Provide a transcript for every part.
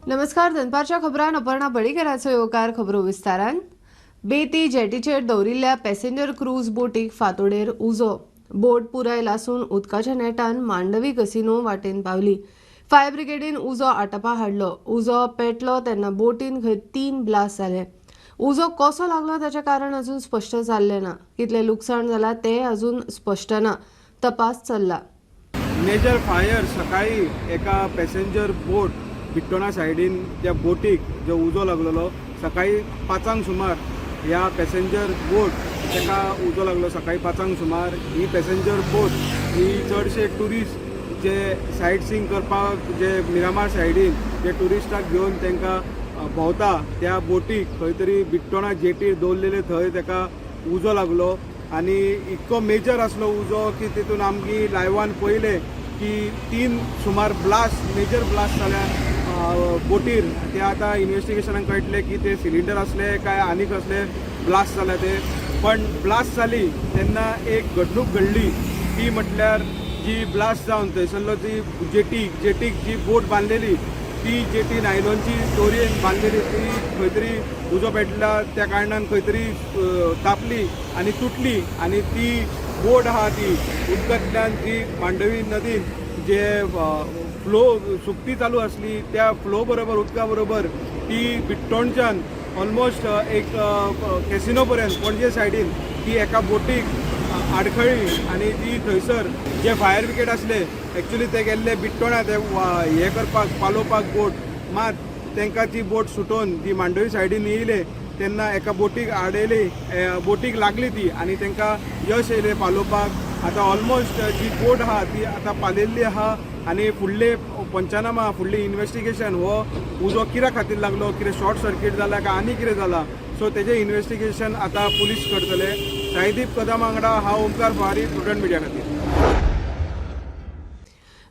नमस्कार. दनपारच्या खबरांत अपर्णा बळीकराचो येवकार खबरो विस्तारान. बेती जेटीचेर दवरिल्ल्या पॅसेंजर क्रूज बोटीक फांतोडेर उजो. बोट पुराय लासून उदकाच्या नेटान मांडवी कसिनो वाटेन पावली. फायर ब्रिगेडीन उजो आटोपा हाडलो. उजो पेटलो तेन्ना बोटीन खंय 3 ब्लास्ट जाले. उजो कसो लागलो ताचें कारण अजून स्पश्ट जाल्लें ना. कितले लुकसाण जाला तें अजून स्पश्ट ना. तपास चल्ला. मेजर फायर सकाळी एका पॅसेंजर बोट बिट्टोणा सायडीन त्या बोटीक जो उजो लागलेलो सकाळी 5 सुमार ह्या पॅसेंजर बोट ताका उजो लागलो सकाळी 5 सुमार. ही पॅसेंजर बोट ही चडशे ट्युरिस्ट जे सायट सीइंग करपाक जे मिरामार सायडीन जे ट्युरिस्टाक घेवन तांकां भोंवता त्या बोटीक खंय तरी बिट्टोणा जेटीर दवरलेले थंय ताका उजो लागलो आनी इतको मेजर आसलो उजो की तितून आमची लायव्हान पळयले की 3 सुमार ब्लास्ट मेजर ब्लास्ट जाल्या बोटीर. ते आतां इन्व्हेस्टिगेशनाक कळटले की ते सिलिंडर असले काय आनी कसले ब्लास्ट जाले ते. पण ब्लास्ट जाली तेन्ना एक घडणूक घडली ती म्हटल्यार जी ब्लास्ट जावन थंयसरलो ती जेटीक जी बोट बांदलेली ती जेटी नायलॉनची दोरयेन बांदलेली ती खंय तरी उजो पेटला त्या कारणान खंय तरी तापली आनी तुटली आनी ती बोट आहा ती उदकांतल्यान जी मांडवी नदीन जे फ्लो सुकती चालू असली त्या फ्लो बरोबर उदका बरोबर ती बिट्टोणच्यान ऑलमोस्ट एक कॅसिनो पर्यंत पणजे सायडीन ती एका बोटीक आडखळी आनी ती थंयसर जे फायर ब्रिगेड असले एक्चुली ते गेल्ले बिट्टोणा ते हे करपाक पालोवपाक बोट मात तांकां ती बोट सुटोवन ती मांडवी सायडीन येयले तेन्ना एका बोटीक आडयली बोटीक लागली ती आनी तांकां यश येयलें पालोवपाक. आतां ऑलमोस्ट जी बोट आहा ती आतां पालेल्ली आहा आनी फुडले पंचनामा फुडली इन्व्हेस्टिगेशन हो उजो कित्या खातीर लागलो कितें शॉर्ट सर्कीट जाला काय आनी कितें जाला सो तेजें इन्व्हेस्टिगेशन आतां पुलीस करतले. साईदीप कदम वांगडा हांव ओमकार फुहारी प्रुडंट मिडिया खातीर.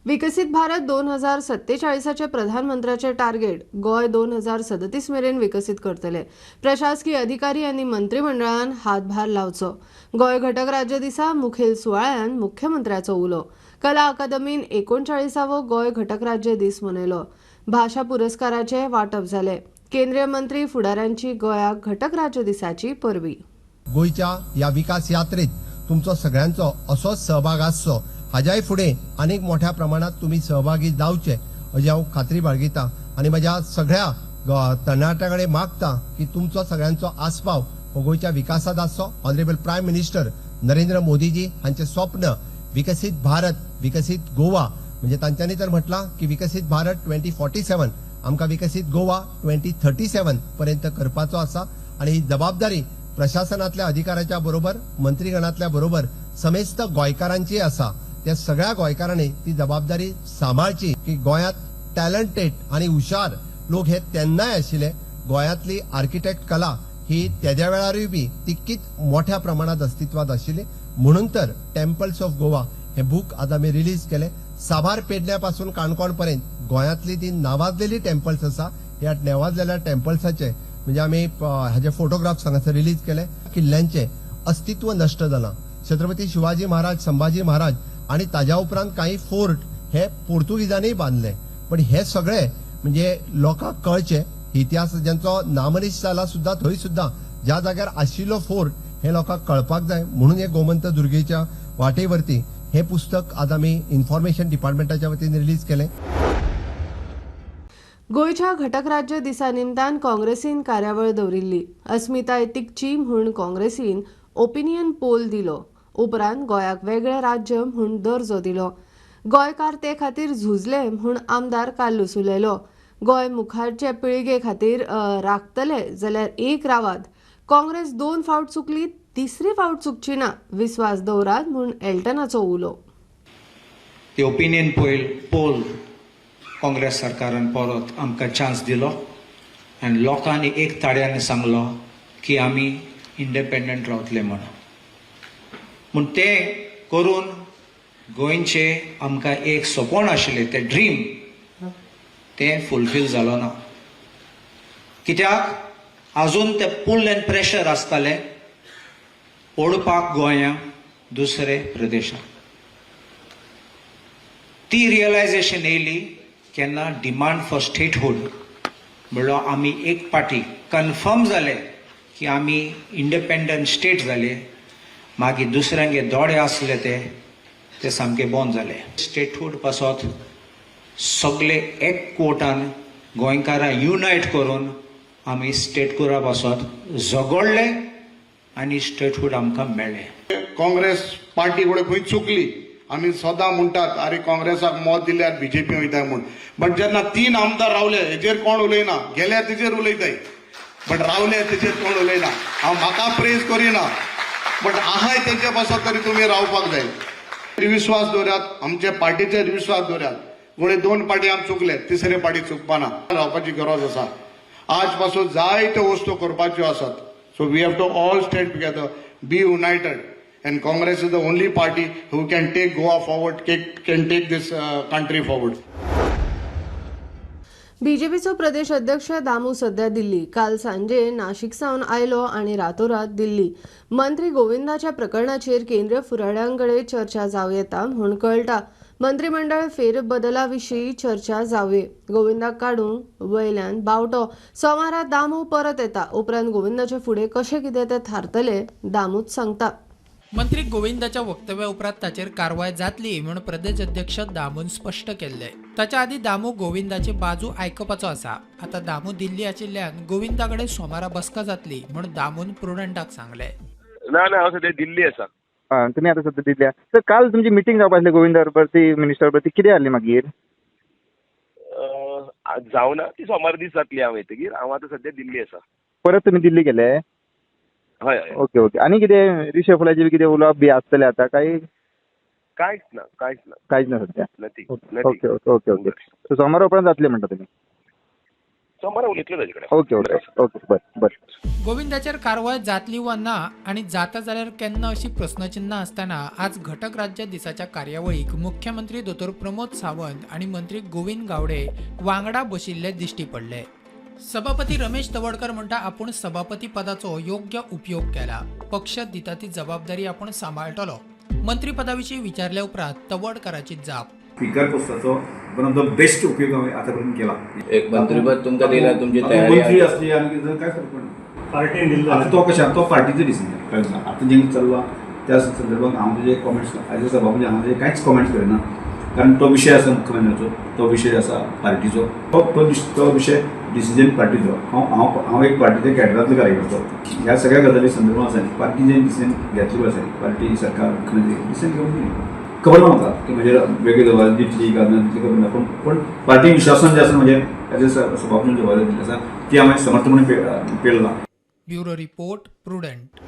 विकसित भारत 2047चे प्रधानमंत्र्याचे टार्गेट गोय 2037 मेरेन विकसित करतले. प्रशासकीय अधिकारी आनी मंत्रिमंडळान हातभार लावचो. गोय घटक राज्य दिसा मुखेल सुवाळ्यान मुख्यमंत्र्याचो उलो. कला अकादमीन 39वो गोय घटक राज्य दीस मनयलो. भाषा पुरस्काराचे वाटप जाले. केंद्रीय मंत्री फुडाऱ्यांची गोंयाक घटक राज्य दिसाची परबी. गोयच्या या विकास यात्रेत तुमचो सगळ्यांचो असोच सहभाग आसचो. हाज्याय फुडें अनेक मोठ्या प्रमाणात तुम्ही सहभागी जावचे अशी हांव खात्री बाळगितां आनी म्हज्या सगळ्या तरणाट्यां मागता की तुमचो सगळ्यांचो आस्पाव हो गोयच्या विकासात आसचो. Honourable prime minister Narendra Modiji हांचे स्वप्न विकसित भारत विकसित गोवा म्हणजे तांच्यांनी तर म्हटलां की विकसित भारत 2047 आमकां विकसित गोवा 2037 पर्यंत करपाचो आसा आनी ही जबाबदारी प्रशासनातल्या अधिकाऱ्याच्या बरोबर मंत्रीगणातल्या बरोबर समेस्त गोंयकारांची आसा. त्या सगळ्या गोंयकारांनी ती जबाबदारी सांभाळची की गोंयांत टॅलंटेड आणि हुशार लोक हे तेन्नाय आशिल्ले. गोंयांतली आर्किटेक्ट कला ही तेद्या वेळारूय बी तितकीच मोठ्या प्रमाणात अस्तित्वात आशिल्ली. म्हणून तर टेम्पल्स ऑफ गोवा हे बुक आता मी रिलीज केले. साबार पेडण्यापासून काणकोण पर्यंत गोंयांतली ती नावाजलेली टेम्पल्स आसा. ह्या नावाजलेल्या टेम्पल्साचे म्हणजे आम्ही हाचे फोटोग्राफ्स हांगासर रिलीज केले. किल्ल्यांचे अस्तित्व नष्ट जालां. छत्रपती शिवाजी महाराज संभाजी महाराज आणि ताज्या उपरांत काही फोर्ट हे पोर्तुगीजांनी बांधले. पण हे सगळे म्हणजे लोकांक कळचे इतिहास ज्यांचो नामनिश जाला सुद्धा थंय सुद्धा ज्या जाग्यार आशिल्लो फोर्ट हे लोकांक कळपाक जाय. म्हणून हे गोमंत दुर्गेच्या वाटेवरती हे पुस्तक आज आम्ही इन्फॉर्मेशन डिपार्टमेंटाच्या वतीन रिलीज केले. गोयच्या घटक राज्य दिसा निमतान काँग्रेसीन कार्यावळ दवरिल्ली. अस्मिता एतीकची म्हूण काँग्रेसीन ओपिनियन पोल दिलो. उपरांत गोंयाक वेगळे राज्य म्हूण दर्जो दिलो. गोंयकार ते खातीर झुजले म्हूण आमदार काल्लूस उलयलो. गोंय मुखारचे पिळगे खातीर राखतले जाल्यार एक रावात. काँग्रेस 2 फावट चुकली, 3री फावट चुकची ना. विस्वास दवरात म्हूण एल्टनाचो उलो. ते ओपिनियन पोल काँग्रेस सरकारान परत आमकां चान्स दिलो आनी लोकांनी एक ताळ्यान सांगलो की आमी इंडिपेंडंट रावतले म्हूण ते करून गोंयचे आमकां एक सपन आशिल्लें तें ड्रीम तें फुलफील जालो ना. कित्याक आजून ते पुल एंड प्रेशर आसतालें ओडपाक गोंया दुसरे प्रदेशात. ती रियलायझेशन येयली केन्ना डिमांड फॉर स्टेटहूड म्हणलो आमी एक पार्टी कन्फर्म जाले की आमी इंडिपेंडंट स्टेट जाले. मागीर दुसऱ्यांगे दोडे आसले ते सामके बंद जाले. स्टेटहूड पासत सगळे एक कोटान गोंयकारां युनायट करून आमी स्टेटहुडा पासत झगडले आनी स्टेटहूड आमकां मेळ्ळें. काँग्रेस पार्टी फुडें खंय चुकली. आमी सदां म्हणटात अरे काँग्रेसाक मत दिल्यार बीजेपी वयताय म्हूण. बट जेन्ना 3 आमदार रावले हेजेर कोण उलयना. गेल्यार तेजेर उलयताय बट रावले तेजेर कोण उलयना. हांव म्हाका प्रेज करिना बट आहाय तेजे पासत तरी तुमी रावपाक जाय. विश्वास दवरात, आमच्या पार्टीचेर विश्वास दवरात. फुडें 2 पार्टी आमी चुकले, तिसरे पार्टी चुकपाना. रावपाची गरज आसा. आज पासून जायत्यो वस्तू करपाच्यो आसात. So we have to all stand together, be united. And Congress is the only party who can take Goa forward, can take this country forward. बीजेपीचो प्रदेश अध्यक्ष दामू सध्या दिल्ली. काल सांजे नाशिक सावन आयलो आणि रातोरात दिल्ली. मंत्री गोविंदाच्या प्रकरणाचेर केंद्रीय फुडाऱ्यांकडे चर्चा जावं येता म्हूण कळटा. मंत्रिमंडळ फेरबदलाविशीं चर्चा जावये. गोविंदाक काडूंक वयल्यान बावटो. सोमारा दामू परत येता. उपरांत गोविंदाचे फुडें कशें कितें तें थारतलें दामूच सांगता. मंत्री गोविंदाच्या वक्तव्या उपरांत ताचेर कारवाय जातली म्हूण प्रदेश अध्यक्ष दामून स्पश्ट केल्ले. ताच्या आदी दामू गोविंदाची बाजू आयकपाचो आसा. आता दामू दिल्ली आशिल्ल्यान गोविंदा कडेन सोमारा बसका जातली म्हूण दामून प्रुडंटाक सांगले. ना हांव सध्या दिल्ली आसा. तुमी आतां सध्या दिल्ली आसा. तर काल तुमची मिटींग जावपा आसली गोविंदा बरोबर, ती मिनिस्टर बरोबर, ती कितें जाली मागीर? जावना, ती सोमार दीस जातली. हांव येतकीर हांव आतां सध्या दिल्ली आसा. परत तुमी दिल्ली गेले? हय हय. Okay okay. आनी कितें रिशफलाचेर कितें उलोवप बी आसतलें आतां काय? कांयच ना कांयच ना सध्या. Nothing. Okay okay okay okay. So सोमारा उपरांत जातलें म्हणटा तुमी? सोमारा उलयतलो ताजे कडेन. ओके ओके ओके बरें. गोविंदाचेर कारवाय जातली वा ना आणि जाता जाल्यार केन्ना अशी प्रश्नचिन्नां आसतना आज घटक राज्य दिसाच्या कार्यावळीक मुख्यमंत्री दोतोर प्रमोद सावंत आणि मंत्री गोविंद गावडे वांगडा बशिल्ले दिश्टी पडले. सभापती रमेश तवडकर म्हणटा आपूण सभापती पदाचो योग्य उपयोग केला. पक्ष दिता ती जबाबदारी आपूण सांबाळटलो. मंत्री पदाविशीं विचारल्या उपरांत तवडकराची जाप. स्पीकर पोस्टाचो वन ऑफ द बेस्ट उपयोग हांवें आतां पर्यंत केला. एक मंत्रीपद तुमकां दिला, तुमची तयारी मंत्री असली आनी काय फरक पडना. पार्टीन दिल्लो आतां तो कशें तो पार्टीचो डिसिजन कळ्ळें. आतां जें चल्लां त्या संदर्भात हांव तेजे कॉमेंट्स एज अ सभापती हांव तेजे कांयच कॉमेंट्स करिना. कारण तो विशय आसा मुख्यमंत्र्याचो, तो विशय आसा पार्टीचो, तो विशय डिसिजन पार्टीचो. हांव एक पार्टीच्या कॅडरांतलो कार्यकर्तो. ह्या सगळ्या गजाली संदर्भात आसा पार्टी जें डिसिजन घेतली आसा पार्टी सरकार मुख्यमंत्री डिसिजन घेवन दिली. खबर ना म्हाका की म्हणजे वेगळी जबाबदारी दितली काय ना दितली खबर ना. पण पार्टी विश्वासान जे आसा म्हणजे एज अ सभापती जबाबदारी दिल्ली आसा ती हांवें समर्थपणे पेळला. Bureau report Prudent.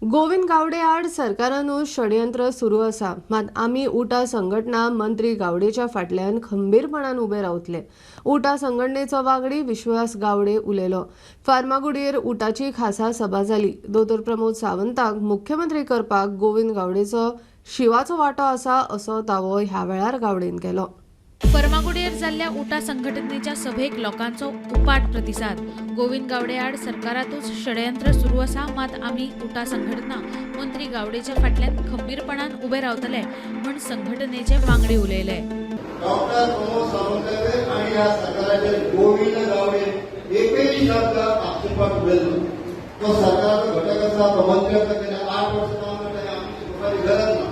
Govind Gawade आड सरकारानूच षडयंत्र सुरू आसा. मात आमी उटा संघटना मंत्री गावडेच्या फाटल्यान खंबीरपणान उबे रावतले. उटा संघटनेचो वांगडी विश्वास गावडे उलयलो. फार्मागुडयेर उटाची खासा सभा जाली. दोतोर प्रमोद सावंताक मुख्यमंत्री करपाक गोविंद गावडेचो शिवाचो वांटो आसा असो दावो ह्या वेळार गावडेन केलो. फर्मागुडयेर जाल्ल्या उटा संघटनेच्या सभेक लोकांचो उपाट प्रतिसाद. गोविंद गावडे आड सरकारातूच षडयंत्र सुरू आसा. मात आमी उटा संघटना मंत्री गावडेच्या फाटल्यान खंबीरपणान उबे रावतले म्हूण संघटनेचे वांगडी उलयले. डॉक्टर प्रमोद सावंत आणि या सरकाराचे गोविंद गावडे एकही शब्द आक्षेपात उलयलो. तो सरकारचो घटक आसा, तो मंत्री आसा, गेल्या 8 वर्सां काम करता. आमची सुपारी गरज ना.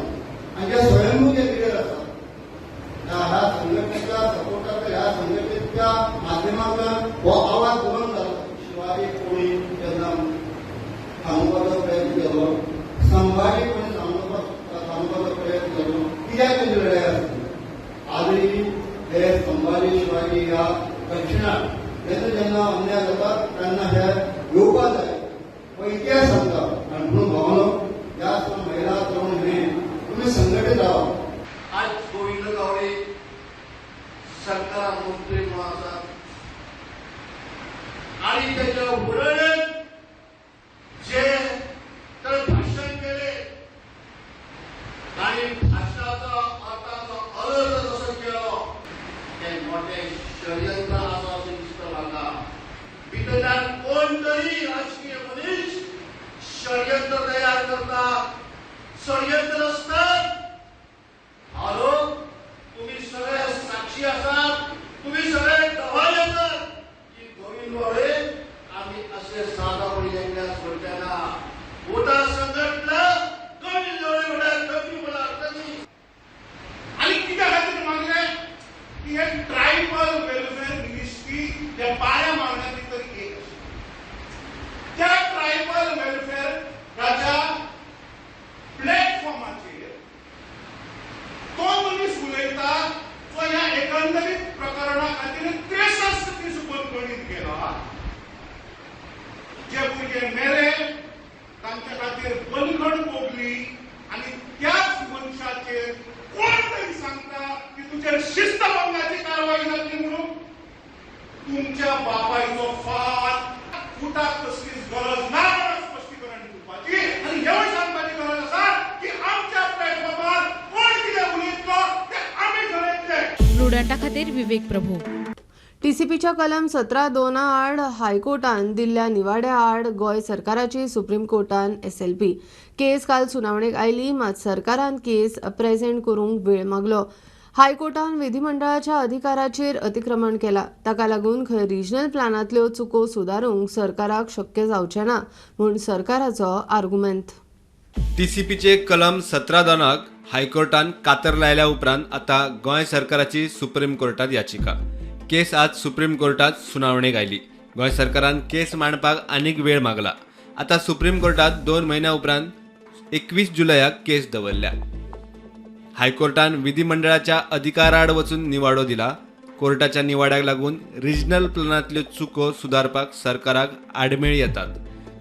आनी जे स्वयंभूचे लिडर आसा ह्या संघटनेच्या सपोर्टाक ह्या संघटनेच्या माध्यमांतल्यान हो आवाज बुलंद जालो. शिवाजी कोणी जेन्ना सांगपाचो प्रयत्न केलो, संभाजीपणे सांगपाचो प्रयत्न केलो, कित्याक तेजी लढाई आसली. आजूय हे संभाजी शिवाजी ह्या दक्षिणाक तेचो जेन्ना अन्याय जाता तेन्ना हे येवपाक जाय. हो इतिहास सांगता. आनी म्हणून भावनो ह्या महिला तरुण हे तुमी संघटीत रावा. आज गोविंद गावडे सरकार मंत्री म्हणून आसात आणि त्याच्या फुडाऱ्यान जे तर भाषण केले आणि भाषणाचा अर्थाचा अर्थ जसो केलो ते मोठे षडयंत्र आसा अशें दिसता म्हाका. भितरल्यान कोण तरी राजकीय मनीस षडयंत्र तयार करता. षडयंत्र असतात. तुम्ही सगळे साक्षी आसात. तुम्ही सगळे ट्रायबल वेलफेअर मिनिस्ट्री ज्या पाया मागण्याची तरी एक त्या ट्रायबल वेलफेअराच्या प्लॅटफॉर्माचेर तो मनीस उलयता तो ह्या एकंदरीत प्रकरणा खातीर 63 दीस बंदखणीत गेला. जे भुरगे मेले तांच्या खातीर बंदखण भोगली आनी त्याच मनशाचेर कोण तरी सांगता की तुजेर शिस्तभंगाची कारवाई जातली म्हणून. तुमच्या बापायचो फाट फुटाक कसलीच गरज ना म्हणून स्पश्टीकरण दिवपाची आनी हेवूय सांगपाची गरज आसा की आमच्या प्लॅटफॉर्मार कोण कितें उलयतलो ते आमी ठरयतले. प्रुडंटा खातीर विवेक प्रभू. टीसीपीच्या कलम 17(2) आड हायकोर्टान दिल्ल्या निवाड्या आड गोंय सरकाराची सुप्रीम कोर्टान SLP केस काल सुनावणेक आयली. मात सरकारान केस प्रेझेंट करूंक वेळ मागलो. हायकोर्टान विधिमंडळाच्या अधिकाराचेर अतिक्रमण केला. ताका लागून खंय रिजनल प्लॅनांतल्यो चुको सुदारूंक सरकाराक शक्य जावचें ना म्हूण सरकाराचो आर्ग्युमेंट. टीसीपीचे कलम 17(2) हायकोर्टान कातर लायल्या उपरांत आता गोंय सरकाराची सुप्रीम कोर्टात याचिका. केस आज सुप्रीम कोर्टात सुनावणेक आयली. गोंय सरकारान केस मांडपाक आनीक वेळ मागला. आता सुप्रीम कोर्टात 2 म्हयन्या उपरांत 21 जुलयाक केस दवरल्या. हायकोर्टान विधिमंडळाच्या अधिकाराआड वचून निवाडो दिला. कोर्टाच्या निवाड्याक लागून रिजनल प्लॅनांतल्यो चुको सुदारपाक सरकाराक आडमेळ येतात.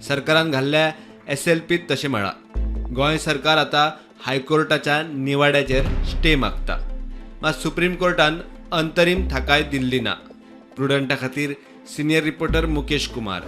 सरकारान घाल्ल्या SLPत तशें म्हळां. गोंय सरकार आता हायकोर्टाच्या निवाड्याचेर स्टे मागता. मात सुप्रीम कोर्टान अंतरीम थाकाय दिल्ली ना. प्रुडंटा खातीर सिनियर रिपोर्टर मुकेश कुमार.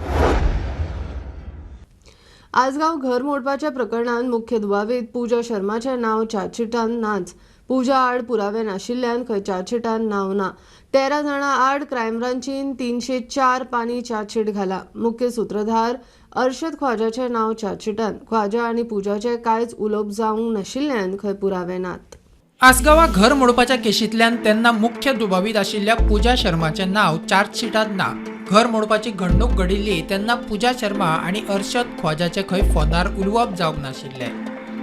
आसगांव घर मोडपाच्या प्रकरणात मुख्य दुबावीत पूजा शर्माचें नांव चार्जशीटांत नाच. पूजा आड पुरावे नाशिल्ल्यान खंय चार्जशीटांत नांव ना. 13 जाणां आड क्रायम ब्रांचीन 304 पानी चार्जशीट घाला. मुख्य सूत्रधार अर्शद ख्वाजाचें नांव चार्जशीटांत. ख्वाजा आनी पूजाचें कांयच उलोवप जावंक नाशिल्ल्यान खंय पुरावे नात. आसगांवा घर मोडपाच्या केशींतल्यान तेन्ना मुख्य दुबावीत आशिल्ल्या पूजा शर्माचें नांव चार्जशीटांत ना. घर मोडपाची घडणूक घडिल्ली तेन्ना पूजा शर्मा आनी अर्शद ख्वाजाचे खंय फोनार उलोवप जावंक नाशिल्लें.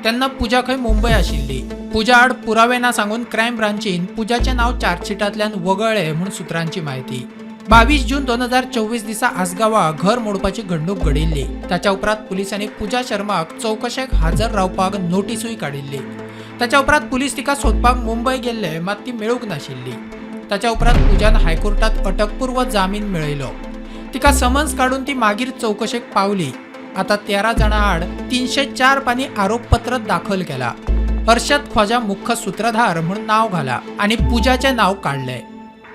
तेन्ना पूजा खंय मुंबय आशिल्ली. पूजा आड पुरावे ना सांगून क्रायम ब्रांचीन पूजाचें नांव चार्जशीटांतल्यान वगळ्ळें म्हूण सुत्रांची म्हायती. 22 जून 2024 दिसा आसगांवा घर मोडपाची घडणूक घडिल्ली. ताच्या उपरांत पुलिसांनी पूजा शर्माक चौकशेक हाजर रावपाक नोटीसूय काडिल्ली. ताच्या उपरांत पुलीस तिका सोदपाक मुंबय गेल्ले मात ती मेळूंक नाशिल्ली. ताच्या उपरांत पूजान हायकोर्टात अटकपूर्व जामीन मेळयलो. तिका समन्स काडून ती मागीर चौकशेक पावली. आता 13 जाणां आड 304 पानी आरोपपत्र दाखल केला. अर्शद ख्वाजा मुख्य सूत्रधार म्हूण नांव घाला आनी पूजाचें नांव काडलें.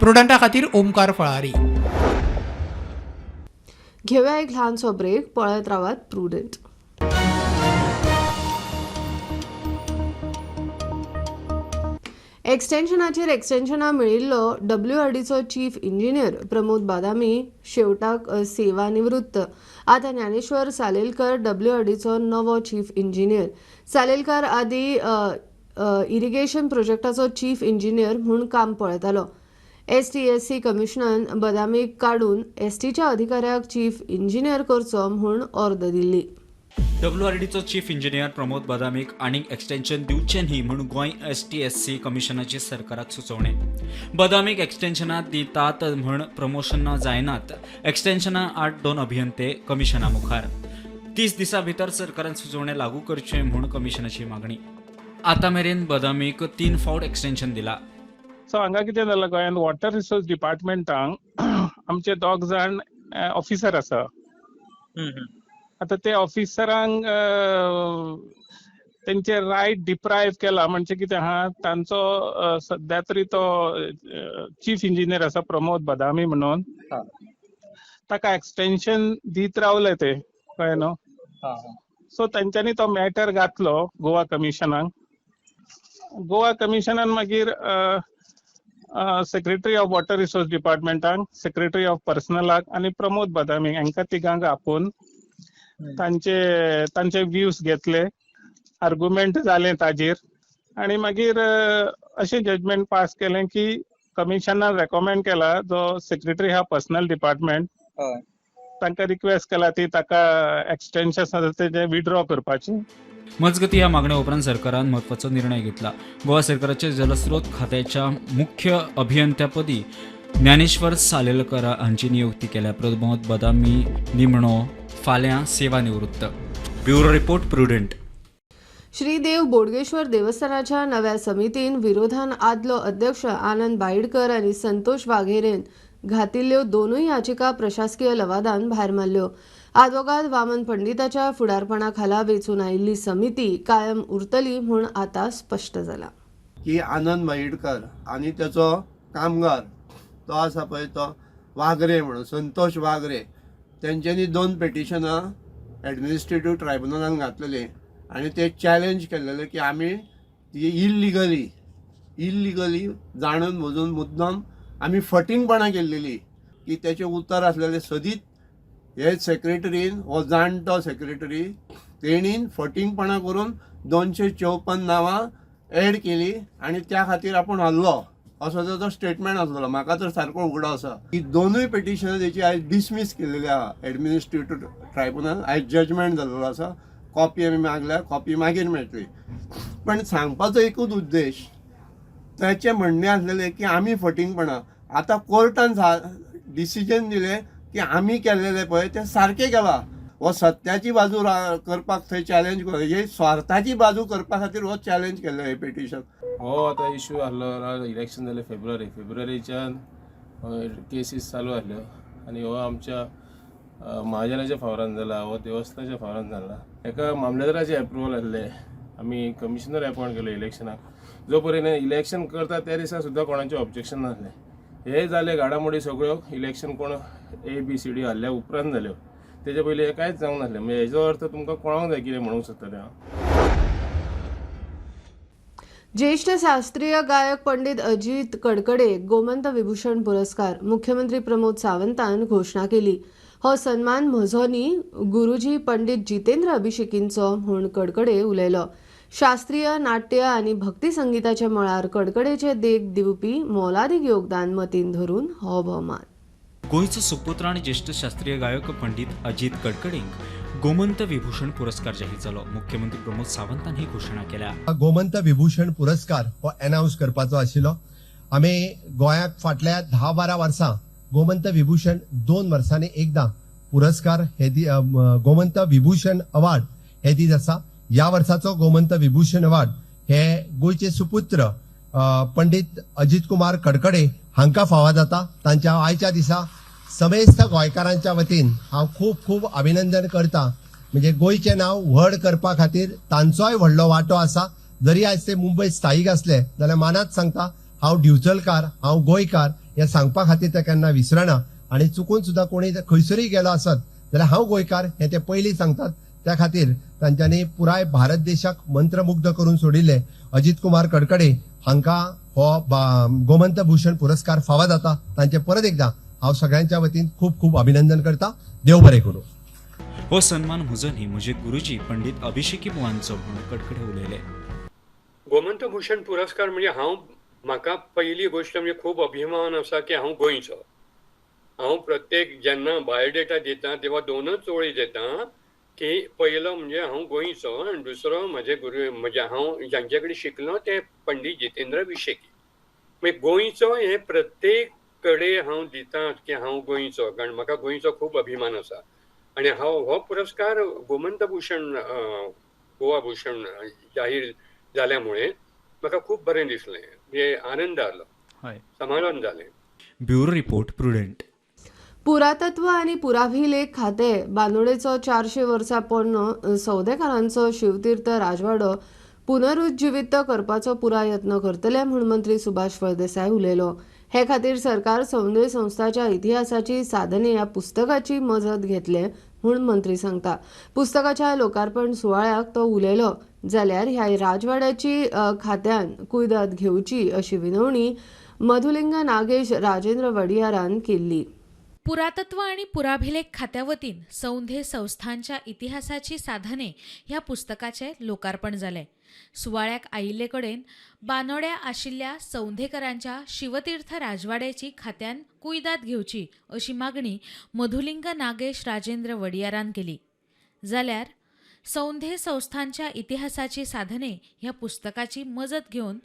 प्रुडंटा खातीर ओमकार फळारी. घेऊया एक ल्हानसो ब्रेक. पळयत रावात प्रुडंट. एक्सटेन्शनाचेर एक्सटेन्शनां मेळिल्लो WRDचो चीफ इंजिनियर प्रमोद बादामी शेवटाक सेवानिवृत्त. आतां ज्ञानेश्वर सालेलकर WRDचो नवो चीफ इंजिनियर. सालेलकर आदी इरिगेशन प्रोजेक्टाचो चीफ इंजिनियर म्हूण काम पळयतालो. STSC कमिशनान बदामीक काडून STच्या अधिकाऱ्याक चीफ इंजिनियर करचो म्हूण ऑर्डर दिल्ली. WRDचो चीफ इंजिनियर प्रमोद बदामीक आनीक एक्सटेन्शन दिवचें न्ही म्हूण गोंय STSC कमिशनाची सरकाराक सुचोवणें. बदामीक एक्सटेन्शनां दितात म्हूण प्रमोशनां जायनात. एक्सटेन्शनां आड 2 अभियंते कमिशना मुखार. 30 दिसां भितर सरकारान सुचोवणें लागू करचें म्हूण कमिशनाची मागणी. आतां मेरेन बदामीक 3 फावट एक्सटेन्शन दिलां. सो हांगा कितें जालां गोंयांत वॉटर रिसोर्स डिपार्टमेंटांक आमचे 2 जाण ऑफिसर आसा. आता ते ऑफिसरांक तेंचे रायट डिप्रायव केला म्हणजे कितें आहा तांचो सध्या तरी तो चीफ इंजिनियर आसा प्रमोद बदामी म्हणून ताका एक्सटेन्शन दीत रावले ते कळ्ळें न्हू. सो तांच्यांनी तो मॅटर घातलो गोवा कमिशनाक. गोवा कमिशनान मागीर सेक्रेटरी ऑफ वॉटर रिसोर्स डिपार्टमेंटाक, सेक्रेटरी ऑफ पर्सनलाक आनी प्रमोद बदामी हांकां तिगांक आपोवन तांचे व्ह्यूज घेतले, आर्ग्युमेंट जालें ताजेर आनी मागीर अशें जजमेंट पास केलें की कमिशनान रेकमेंड केला जो सेक्रेटरी आहा पर्सनल डिपार्टमेंट तांकां रिक्वेस्ट केला ती ताका एक्सटेन्शन आसा तेजें विड्रॉ करपाची. मजगती ह्या मागण्या उपरांत सरकारान म्हत्वाचो निर्णय घेतला. गोवा सरकाराच्या जलस्रोत खात्याच्या मुख्य अभियंत्यापदी ज्ञानेश्वर सालेलकर हांची नियुक्ती केल्या. प्रमोद बदामी निमणो फाल्यां सेवानिवृत्त. Bureau report Prudent. Shridev Bodgeshwar देवस्थानाच्या नव्या समितीन विरोधान आदलो अध्यक्ष आनंद बाईडकर आनी संतोष वाघेरेन घातिल्ल्यो दोनूय याचिका प्रशासकीय लवादान भायर मारल्यो. आदवोगाद वामन पंडिताच्या फुडारपणाखाला वेचून आयिल्ली समिती कायम उरतली म्हूण आतां स्पश्ट जाला. की आनंद बाईडकर आणि त्याचो कामगार तो आसा पळय तो वागरे म्हणून संतोष वागरे तेंच्यांनी 2 पेटिशनां एडमिनिस्ट्रेटिव्ह ट्रायब्युनलान घातलेली आणि ते चॅलेंज केलेले की आमी ती इल्लिगली जाणून बुजून मुद्दाम आमी फटींगपणां केल्लेली की तेचे उतर आसलेले सदीत हे सेक्रेटरीन हो जाणटो सेक्रेटरी तेणीन फटींगपणां करून 254 नांवां एड केली आणि त्या खातीर आपूण हल्लो असो ताचो स्टेटमेंट आसलो. म्हाका तर सारको उगडो आसा की दोनूय पेटिशनां तेची आयज डिसमीस केलेली आहा एडमिनिस्ट्रेटिव्ह ट्रायब्युनल. आयज जजमेंट जाल्लो आसा. कॉपी आमी मागल्या, कॉपी मागीर मेळटली. पण सांगपाचो एकूच उद्देश ताचें म्हणणें आसलेलें की आमी फटींगपणां आतां कोर्टान डिसिजन दिलें की आमी केल्लेलें पळय तें सारकें केलां. हो सत्याची बाजू करपाक थंय चॅलेंज हे स्वार्थाची बाजू करपा खातीर हो चॅलेंज केल्लो हे पेटिशन. हो आतां इश्यू आसलो इलेक्शन जालें फेब्रुवारीच्यान केसीस चालू आसल्यो आनी हो आमच्या महाजनाच्या फावरान जाला, हो देवस्थानाच्या फावरान जाला. एका मामलेदाराचे एप्रुवल आसले. आमी कमिशनर अपॉयंट केलो इलेक्शनाक. जो पर्यंत इलेक्शन करता त्या दिसा सुद्दां कोणाचें ऑब्जेक्शन नासलें. हे जाले घडामोडी सगळ्यो इलेक्शन कोण ABCD हाडल्या उपरांत जाल्यो. तेजे पयलीं हे कांयच जावंक नासलें. म्हणजे हेजो अर्थ तुमकां कळोंक जाय कितें म्हणूंक सोदतालें हांव. ज्येष्ठ शास्त्रीय गायक पंडित अजित कडकडे गोमंत विभूषण पुरस्कार मुख्यमंत्री प्रमोद सावंतान घोषणा केली. हो सन्मान म्हजो न्ही, गुरुजी पंडित जितेंद्र अभिषेकींचो म्हूण कडकडे उलयलो. शास्त्रीय नाट्य आनी भक्ती संगीताच्या मळार कडकडेचे देख दिवपी मोलादीक योगदान मतीन धरून हो भोवमान. गोंयचो सुपुत्र आनी ज्येष्ठ शास्त्रीय गायक पंडित अजित कडकडेंक गोमंत विभूषण पुरस्कार जाहीर जालो. मुख्यमंत्री प्रमोद सावंतान ही घोषणा केल्या. गोमंत विभूषण पुरस्कार हो अनाउन्स करपाचो आशिल्लो. आमी गोंयाक फाटल्या 10-12 वर्सां गोमंत विभूषण 2 वर्सांनी एकदां पुरस्कार हे गोमंत विभूषण अवॉर्ड हे दीत आसा. ह्या वर्साचो गोमंत विभूषण अवॉर्ड हे गोंयचे सुपुत्र पंडित अजित कुमार कडकडे हांकां फावो जाता. तांच्या आयच्या दिसा समेस्त गोंयकारांच्या वतीन हांव खूब खूब अभिनंदन करता. म्हणजे गोंयचें नांव व्हड करपा खातीर तांचोय व्हडलो वांटो आसा. जरी आयज ते मुंबय स्थायीक आसले जाल्यार मानात सांगता हांव दिवचलकार, हांव गोंयकार हे सांगपा खातीर ते केन्ना विसरना. आनी चुकून सुद्दां कोणी खंयसरूय गेलो आसत जाल्यार हांव गोंयकार हे ते पयलीं सांगतात. त्या खातीर तांच्यांनी पुराय भारत देशाक मंत्रमुग्ध करून सोडिल्ले अजित कुमार कडकडे हांकां हो गोमंत भूषण पुरस्कार फावो जाता. तांचे परत एकदां हांव सगळ्यांच्या वतीन खूब खूब अभिनंदन करता. देव बरें करूं. हो सन्मान म्हजो न्ही, म्हजे गुरुजी पंडित अभिषेकी बुवांचो म्हूण कडकडे उलयले. गोमंत भूषण पुरस्कार म्हणजे म्हाका पहिली गोष्ट म्हणजे खूब अभिमान आसा की हांव गोंयचो. हांव प्रत्येक जेन्ना बायोडेटा दिता तेव्हा 2च ओळी देता की पयलो म्हणजे हांव गोंयचो आनी दुसरो म्हजे गुरू म्हणजे हांव जांचे कडेन शिकलो ते पंडित जितेंद्र अभिषेकी. म्हणजे गोंयचो हे प्रत्येक कडेन हांव दिता की हांव गोंयचो, कारण म्हाका गोंयचो खूब अभिमान आसा. आनी हांव हो पुरस्कार गोमंत भूषण गोवा भूषण जाहीर जाल्यामुळे म्हाका खूब बरें दिसलें. म्हणजे आनंद जालो, समाधान जालें. Bureau report prudent. पुरातत्व आनी पुराभिलेख खाते बांदोडेचो 400 वर्सां पोरनो सौदेकारांचो शिवतीर्थ राजवाडो पुनरुज्जीवित करपाचो पुराय यत्न करतले म्हूण मंत्री सुभाष फळदेसाय उलयलो. हे खातीर सरकार सौंदर्य संस्थाच्या इतिहासाची साधने ह्या पुस्तकाची मजत घेतले म्हूण मंत्री सांगता. पुस्तकाच्या लोकार्पण सुवाळ्याक तो उलयलो जाल्यार ह्या राजवाड्याची खात्यान कुयदाद घेवची अशी विनवणी मधुलिंग नागेश राजेंद्र वडियारान केल्ली. पुरातत्व आणि पुराभिलेख खात्या वतीन सौंधे संस्थांच्या इतिहासाची साधने ह्या पुस्तकाचे लोकार्पण जाले. सुवाळ्याक आयिल्ले कडेन बांदोड्या आशिल्ल्या सौंधेकरांच्या शिवतीर्थ राजवाड्याची खात्यान कुयदाद घेवची अशी मागणी मधुलिंग नागेश राजेंद्र वडियारान केली. जाल्यार सौंधे संस्थांच्या इतिहासाची साधने ह्या पुस्तकाची मजत घेऊन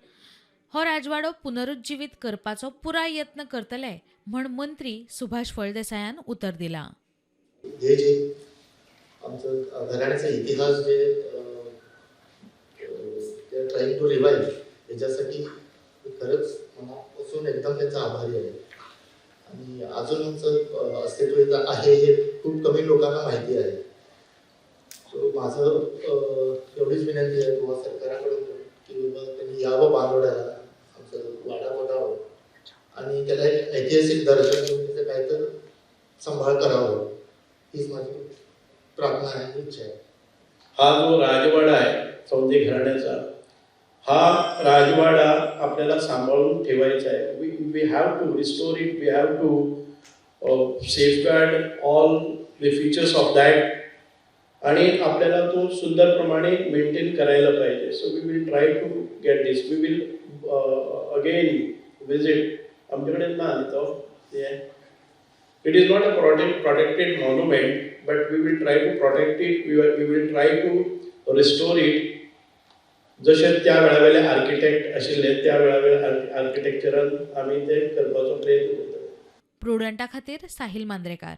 हो राजवाडो पुनरुज्जीवित करपाचो पुराय यत्न करतले म्हण मंत्री सुभाष फळदेसायान उतर दिला. हे जे आमचं घराण्याचा इतिहास जे ट्राईंग टू रिवाईव्ह याच्यासाठी खरंच मनापासून एकदम त्यांचा आभारी आहे. आणि अजून आमचं अस्तित्व इथं आहे हे खूप कमी लोकांना माहिती आहे. सो माझं एवढीच विनंती आहे गोवा सरकाराकडून की बाबा त्यांनी यावं बांधवड्याला, आमचं वाडा बघावं आणि त्याला एक ऐतिहासिक दर्जा देऊन त्याचं काहीतरी सांभाळ करावं, हीच माझी प्रार्थना आहे, इच्छा आहे. हा जो राजवाडा आहे सौंदे घराण्याचा, हा राजवाडा आपल्याला सांभाळून ठेवायचा आहे. We have to restore it, we have to safeguard all the features of that आणि आपल्याला तो सुंदरप्रमाणे मेंटेन करायला पाहिजे. So we will try to get this. We will again visit. आमच्याकडे ना it is not a protected monument, but we will try to protect it. We will try to restore it. जसे त्या वेळावेले architect आशिल्ले त्या वेळावेले आर्किटेक्चरान आमी ते करपाचो प्रयत्न करता. प्रुडंटा खातीर साहिल मांद्रेकार.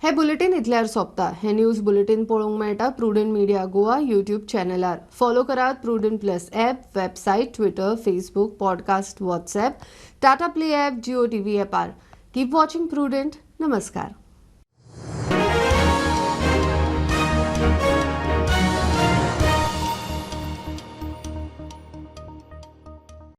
हे बुलेटिन इतल्यार सोंपता. हे न्यूज बुलेटिन पळोवंक मेळटा प्रुडंट मिडिया गोवा यूट्यूब चॅनलार. फॉलो करात Prudent plus app, website, Twitter, Facebook, podcast, WhatsApp, Tata play app, Jio TV ॲपार. Keep watching Prudent. नमस्कार.